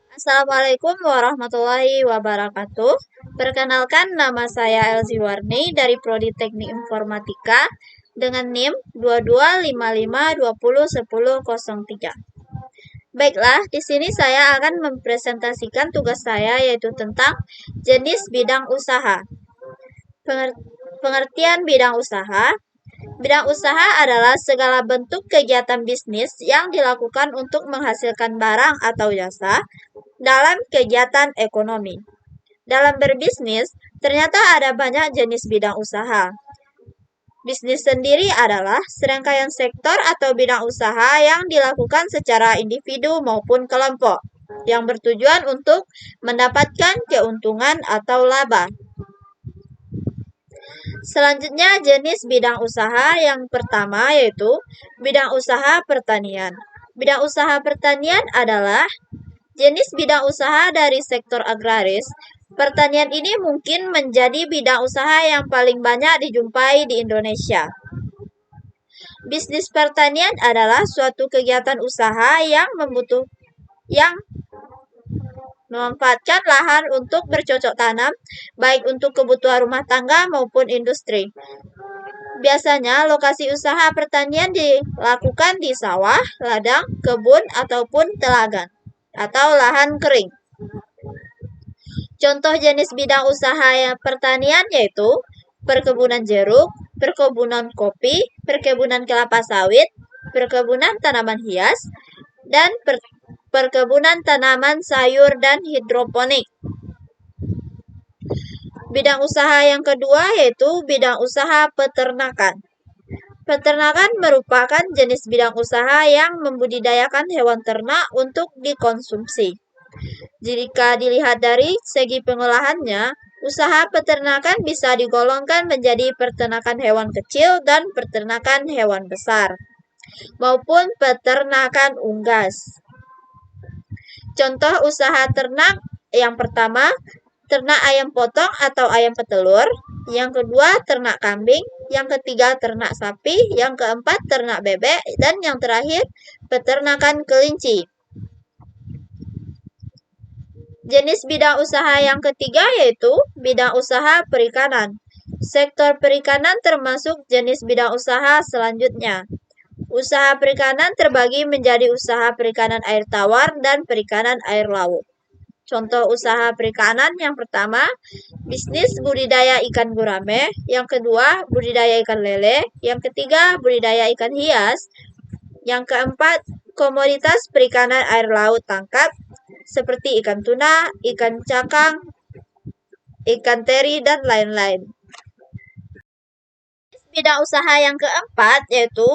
Assalamualaikum warahmatullahi wabarakatuh. Perkenalkan, nama saya Elzi Warni dari Prodi Teknik Informatika dengan NIM 2255201003. Baiklah, di sini saya akan mempresentasikan tugas saya yaitu tentang jenis bidang usaha. Pengertian bidang usaha. Bidang usaha adalah segala bentuk kegiatan bisnis yang dilakukan untuk menghasilkan barang atau jasa dalam kegiatan ekonomi. Dalam berbisnis, ternyata ada banyak jenis bidang usaha. Bisnis sendiri adalah serangkaian sektor atau bidang usaha yang dilakukan secara individu maupun kelompok, yang bertujuan untuk mendapatkan keuntungan atau laba. Selanjutnya, jenis bidang usaha yang pertama yaitu bidang usaha pertanian. Bidang usaha pertanian adalah jenis bidang usaha dari sektor agraris. Pertanian ini mungkin menjadi bidang usaha yang paling banyak dijumpai di Indonesia. Bisnis pertanian adalah suatu kegiatan usaha yang memanfaatkan lahan untuk bercocok tanam, baik untuk kebutuhan rumah tangga maupun industri. Biasanya, lokasi usaha pertanian dilakukan di sawah, ladang, kebun, ataupun telaga, atau lahan kering. Contoh jenis bidang usaha pertanian yaitu perkebunan jeruk, perkebunan kopi, perkebunan kelapa sawit, perkebunan tanaman hias, dan perkebunan tanaman sayur dan hidroponik. Bidang usaha yang kedua yaitu bidang usaha peternakan. Peternakan merupakan jenis bidang usaha yang membudidayakan hewan ternak untuk dikonsumsi. Jika dilihat dari segi pengolahannya, usaha peternakan bisa digolongkan menjadi peternakan hewan kecil dan peternakan hewan besar, maupun peternakan unggas. Contoh usaha ternak yang pertama, ternak ayam potong atau ayam petelur. Yang kedua, ternak kambing. Yang ketiga, ternak sapi. Yang keempat, ternak bebek. Dan yang terakhir, peternakan kelinci. Jenis bidang usaha yang ketiga yaitu bidang usaha perikanan. Sektor perikanan termasuk jenis bidang usaha selanjutnya. Usaha perikanan terbagi menjadi usaha perikanan air tawar dan perikanan air laut. Contoh usaha perikanan yang pertama, bisnis budidaya ikan gurame. Yang kedua, budidaya ikan lele. Yang ketiga, budidaya ikan hias. Yang keempat, komoditas perikanan air laut tangkap, seperti ikan tuna, ikan cakang, ikan teri, dan lain-lain. Bidang usaha yang keempat yaitu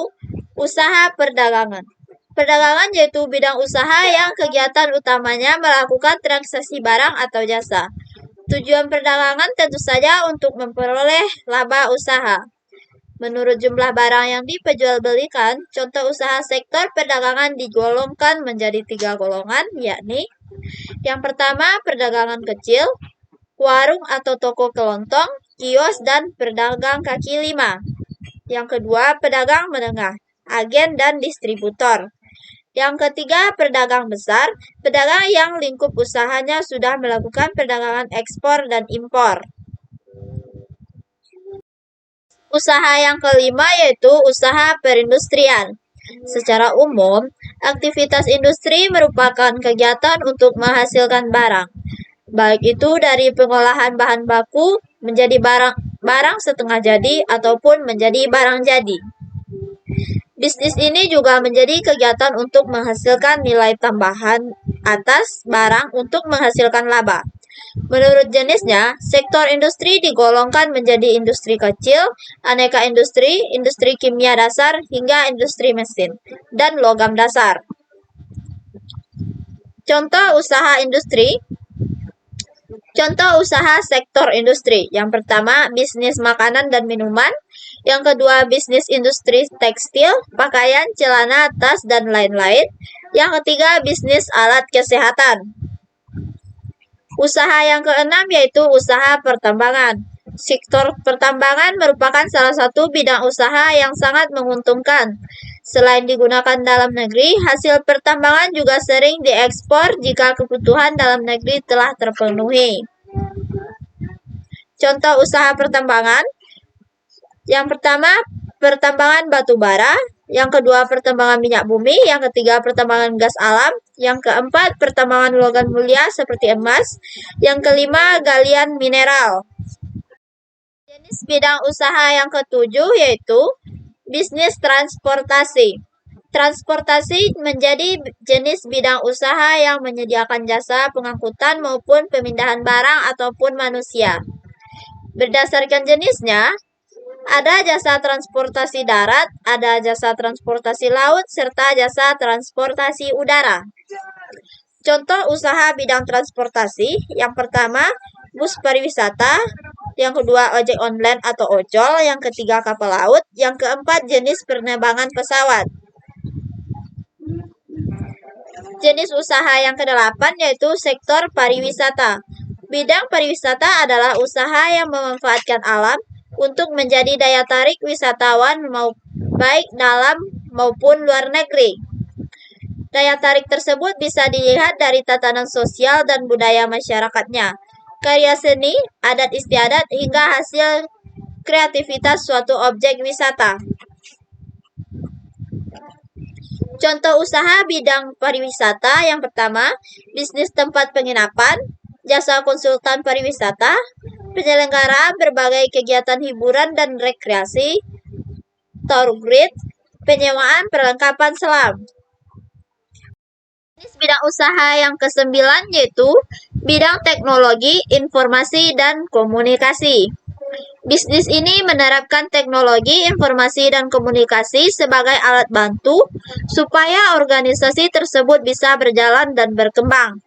usaha perdagangan. Perdagangan yaitu bidang usaha yang kegiatan utamanya melakukan transaksi barang atau jasa. Tujuan perdagangan tentu saja untuk memperoleh laba usaha. Menurut jumlah barang yang diperjualbelikan, contoh usaha sektor perdagangan digolongkan menjadi 3 golongan, yakni yang pertama, perdagangan kecil, warung atau toko kelontong, kios, dan pedagang kaki lima. Yang kedua, pedagang menengah, agen dan distributor. Yang ketiga, pedagang besar, pedagang yang lingkup usahanya sudah melakukan perdagangan ekspor dan impor. Usaha yang kelima yaitu usaha perindustrian. Secara umum, aktivitas industri merupakan kegiatan untuk menghasilkan barang, baik itu dari pengolahan bahan baku menjadi barang setengah jadi ataupun menjadi barang jadi. Bisnis ini juga menjadi kegiatan untuk menghasilkan nilai tambahan atas barang untuk menghasilkan laba. Menurut jenisnya, sektor industri digolongkan menjadi industri kecil, aneka industri, industri kimia dasar, hingga industri mesin, dan logam dasar. Contoh usaha industri. Contoh usaha sektor industri. Yang pertama, bisnis makanan dan minuman. Yang kedua, bisnis industri tekstil, pakaian, celana, tas, dan lain-lain. Yang ketiga, bisnis alat kesehatan. Usaha yang keenam yaitu usaha pertambangan. Sektor pertambangan merupakan salah satu bidang usaha yang sangat menguntungkan. Selain digunakan dalam negeri, hasil pertambangan juga sering diekspor jika kebutuhan dalam negeri telah terpenuhi. Contoh usaha pertambangan. Yang pertama, pertambangan batu bara. Yang kedua, pertambangan minyak bumi. Yang ketiga, pertambangan gas alam. Yang keempat, pertambangan logam mulia seperti emas. Yang kelima, galian mineral. Jenis bidang usaha yang ketujuh yaitu bisnis transportasi. Transportasi menjadi jenis bidang usaha yang menyediakan jasa pengangkutan maupun pemindahan barang ataupun manusia. Berdasarkan jenisnya, ada jasa transportasi darat, ada jasa transportasi laut, serta jasa transportasi udara. Contoh usaha bidang transportasi, yang pertama, bus pariwisata, yang kedua, ojek online atau ojol, yang ketiga, kapal laut, yang keempat, jenis penerbangan pesawat. Jenis usaha yang kedelapan yaitu sektor pariwisata. Bidang pariwisata adalah usaha yang memanfaatkan alam untuk menjadi daya tarik wisatawan baik dalam maupun luar negeri. Daya tarik tersebut bisa dilihat dari tatanan sosial dan budaya masyarakatnya, karya seni, adat istiadat, hingga hasil kreativitas suatu objek wisata. Contoh usaha bidang pariwisata yang pertama, bisnis tempat penginapan, jasa konsultan pariwisata, penyelenggara berbagai kegiatan hiburan dan rekreasi, tour guide, penyewaan perlengkapan selam. Jenis bidang usaha yang kesembilan yaitu bidang teknologi, informasi, dan komunikasi. Bisnis ini menerapkan teknologi, informasi, dan komunikasi sebagai alat bantu supaya organisasi tersebut bisa berjalan dan berkembang.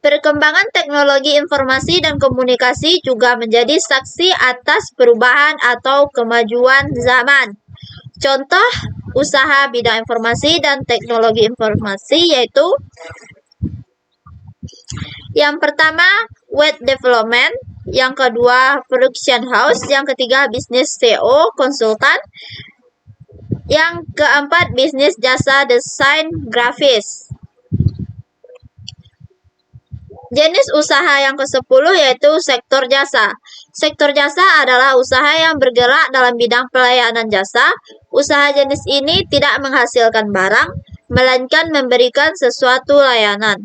Perkembangan teknologi informasi dan komunikasi juga menjadi saksi atas perubahan atau kemajuan zaman. Contoh usaha bidang informasi dan teknologi informasi yaitu yang pertama, web development, yang kedua, production house, yang ketiga, bisnis SEO, konsultan, yang keempat, bisnis jasa desain grafis. Jenis usaha yang ke-10 yaitu sektor jasa. Sektor jasa adalah usaha yang bergerak dalam bidang pelayanan jasa. Usaha jenis ini tidak menghasilkan barang, melainkan memberikan suatu layanan.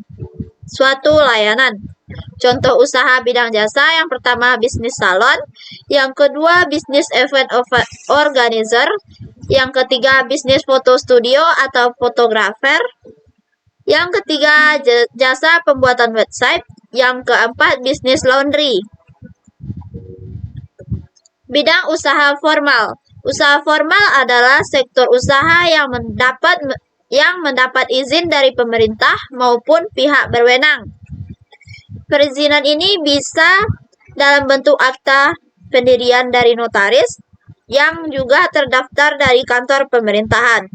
Contoh usaha bidang jasa yang pertama bisnis salon, yang kedua bisnis event organizer, yang ketiga bisnis foto studio atau fotografer, yang ketiga jasa pembuatan website, yang keempat bisnis laundry. Bidang usaha formal. Usaha formal adalah sektor usaha yang mendapat izin dari pemerintah maupun pihak berwenang. Perizinan ini bisa dalam bentuk akta pendirian dari notaris yang juga terdaftar dari kantor pemerintahan.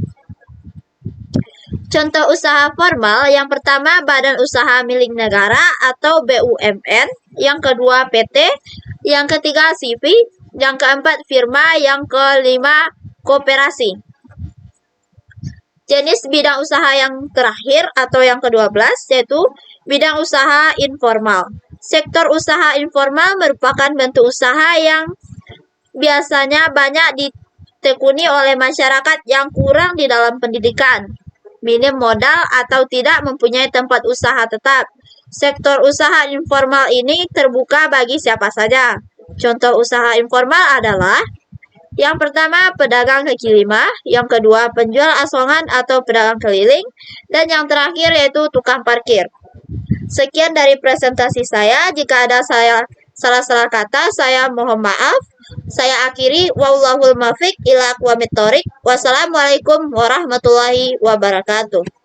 Contoh usaha formal yang pertama badan usaha milik negara atau BUMN, yang kedua PT, yang ketiga CV, yang keempat firma, yang kelima koperasi. Jenis bidang usaha yang terakhir atau yang ke-12 yaitu bidang usaha informal. Sektor usaha informal merupakan bentuk usaha yang biasanya banyak ditekuni oleh masyarakat yang kurang di dalam pendidikan, minim modal, atau tidak mempunyai tempat usaha tetap. Sektor usaha informal ini terbuka bagi siapa saja. Contoh usaha informal adalah yang pertama, pedagang kaki lima, yang kedua, penjual asongan atau pedagang keliling, dan yang terakhir yaitu tukang parkir. Sekian dari presentasi saya. Jika ada salah kata, saya mohon maaf. Saya akhiri. Wallahul muwaffiq ila aqwamit thoriq. Wassalamualaikum warahmatullahi wabarakatuh.